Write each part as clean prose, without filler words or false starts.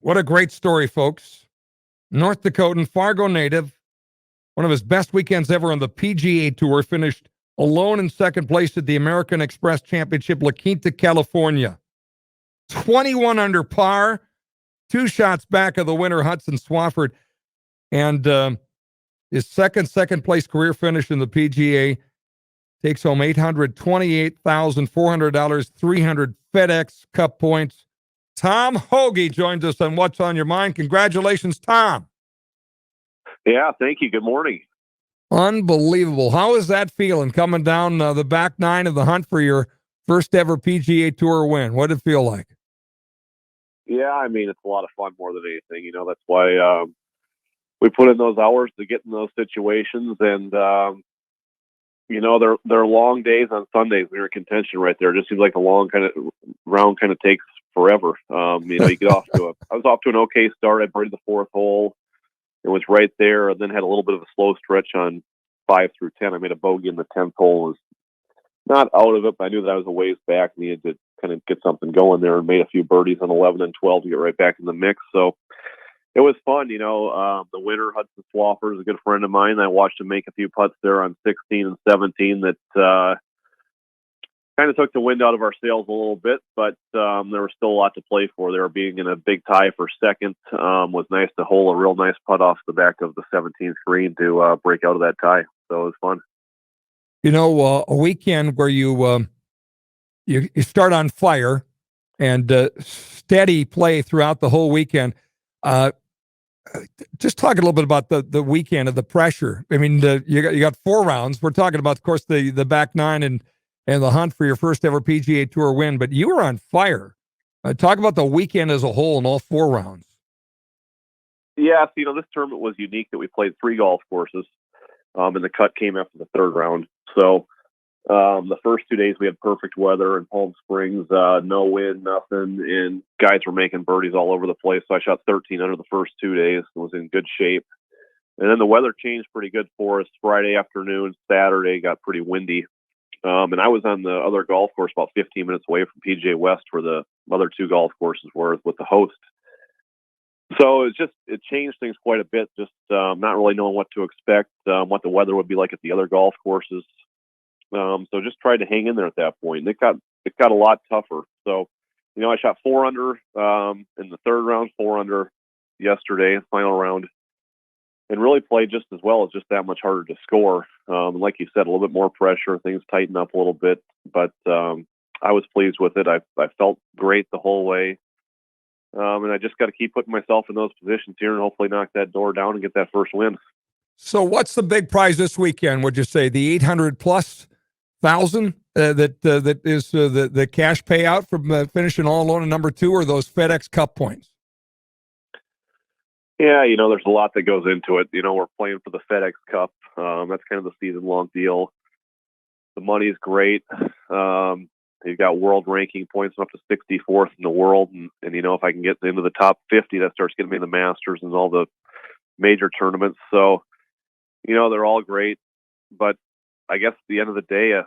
What a great story, folks. North Dakotan, Fargo native, one of his best weekends ever on the PGA Tour, finished alone in second place at the American Express Championship, La Quinta, California. 21 under par, 2 shots back of the winner, Hudson Swafford, and his second place career finish in the PGA takes home $828,400, 300 FedEx Cup points. Tom Hoge joins us on What's on Your Mind. Congratulations, Tom. Yeah, thank you. Good morning. Unbelievable. How is that feeling coming down the back nine of the hunt for your first ever PGA Tour win? What did it feel like? Yeah, I mean, it's a lot of fun more than anything. You know, that's why we put in those hours to get in those situations. And, you know, they're long days on Sundays. We were in contention right there. It just seems like a long round kind of takes forever. You know, you get I was off to an okay start. I birdied the 4th hole. It was right there, and then had a little bit of a slow stretch on 5 through 10. I made a bogey in the 10th hole. Was not out of it, but I knew that I was a ways back. Needed to kind of get something going there, and made a few birdies on 11 and 12 to get right back in the mix. So it was fun. You know, the winner, Hudson Swafford, is a good friend of mine. I watched him make a few putts there on 16 and 17 that kind of took the wind out of our sails a little bit, but there was still a lot to play for. There being in a big tie for second was nice to hole a real nice putt off the back of the 17th green to break out of that tie. So it was fun. You know, a weekend where you start on fire and steady play throughout the whole weekend. Just talk a little bit about the weekend of the pressure. I mean, you got 4 rounds. We're talking about, of course, the back nine and the hunt for your first ever PGA Tour win, but you were on fire. Talk about the weekend as a whole in all 4 rounds. Yeah, so, you know, this tournament was unique that we played 3 golf courses, and the cut came after the 3rd round. So the first 2 days we had perfect weather in Palm Springs, no wind, nothing, and guys were making birdies all over the place. So I shot 13 under the first 2 days and was in good shape. And then the weather changed pretty good for us. Friday afternoon, Saturday got pretty windy. And I was on the other golf course about 15 minutes away from PGA West where the other 2 golf courses were with the host. So it changed things quite a bit, just not really knowing what to expect, what the weather would be like at the other golf courses. So just tried to hang in there at that point. And it got a lot tougher. So, you know, I shot 4 under in the 3rd round, 4 under yesterday, final round, and really played just as well. It's just that much harder to score. Like you said, a little bit more pressure, things tighten up a little bit, but I was pleased with it. I felt great the whole way. And I just got to keep putting myself in those positions here and hopefully knock that door down and get that first win. So what's the big prize this weekend? Would you say the 800 plus thousand that is the cash payout from finishing all alone in number 2, or those FedEx Cup points? Yeah, you know, there's a lot that goes into it. You know, we're playing for the FedEx Cup. That's kind of the season-long deal. The money's great. You've got world ranking points up to 64th in the world. And, you know, if I can get into the top 50, that starts getting me the Masters and all the major tournaments. So, you know, they're all great. But I guess at the end of the day,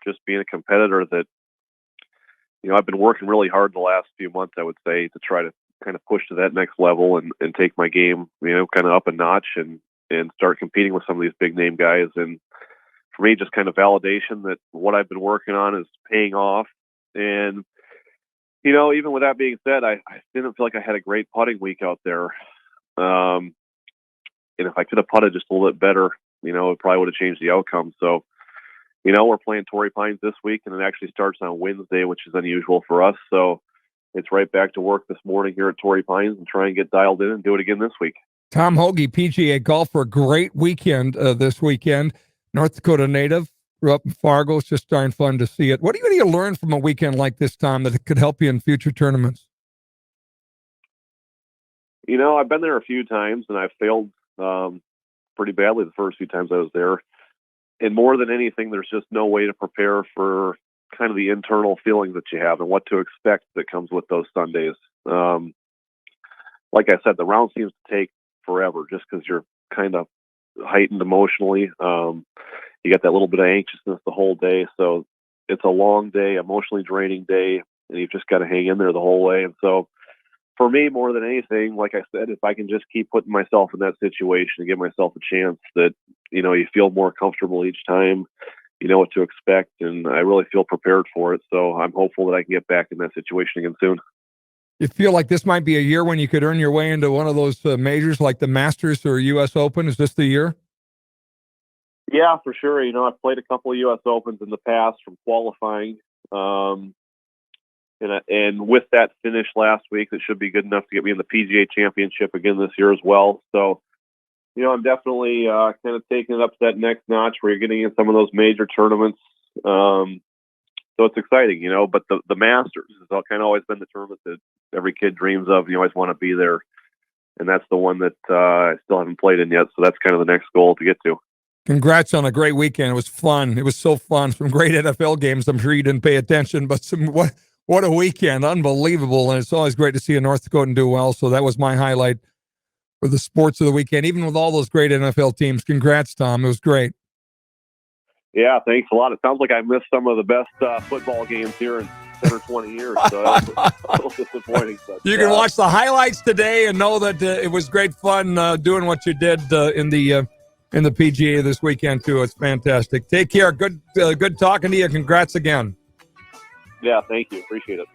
just being a competitor that, you know, I've been working really hard the last few months, I would say, to try to kind of push to that next level and take my game, you know, kind of up a notch and start competing with some of these big name guys. And for me, just kind of validation that what I've been working on is paying off. And, you know, even with that being said, I didn't feel like I had a great putting week out there. And if I could have putted just a little bit better, you know, it probably would have changed the outcome. So, you know, we're playing Torrey Pines this week, and it actually starts on Wednesday, which is unusual for us. So it's right back to work this morning here at Torrey Pines and try and get dialed in and do it again this week. Tom Hoge, PGA golfer, great weekend this weekend. North Dakota native, grew up in Fargo. It's just darn fun to see it. What do you learn from a weekend like this, Tom, that could help you in future tournaments? You know, I've been there a few times, and I've failed pretty badly the first few times I was there. And more than anything, there's just no way to prepare for kind of the internal feelings that you have and what to expect that comes with those Sundays. Like I said, the round seems to take forever just because you're kind of heightened emotionally. You got that little bit of anxiousness the whole day. So it's a long day, emotionally draining day, and you've just got to hang in there the whole way. And so for me, more than anything, like I said, if I can just keep putting myself in that situation and give myself a chance, that, you feel more comfortable each time, you know what to expect, and I really feel prepared for it. So I'm hopeful that I can get back in that situation again soon. You feel like this might be a year when you could earn your way into one of those majors like the Masters or U.S. Open? Is this the year? Yeah, for sure. I've played a couple of U.S. Opens in the past from qualifying. And with that finish last week, that should be good enough to get me in the PGA Championship again this year as well. So, I'm definitely kind of taking it up to that next notch where you're getting in some of those major tournaments. So it's exciting, but the Masters has kind of always been the tournament that every kid dreams of. You always want to be there. And that's the one that I still haven't played in yet. So that's kind of the next goal to get to. Congrats on a great weekend. It was fun. It was so fun. Some great NFL games. I'm sure you didn't pay attention, but what a weekend. Unbelievable. And it's always great to see a North Dakotan do well. So that was my highlight for the sports of the weekend, even with all those great NFL teams. Congrats, Tom. It was great. Yeah, thanks a lot. It sounds like I missed some of the best football games here in 10 or 20 years. So that's a little disappointing. But, you can watch the highlights today and know that it was great fun doing what you did in the PGA this weekend, too. It's fantastic. Take care. Good talking to you. Congrats again. Yeah, thank you. Appreciate it.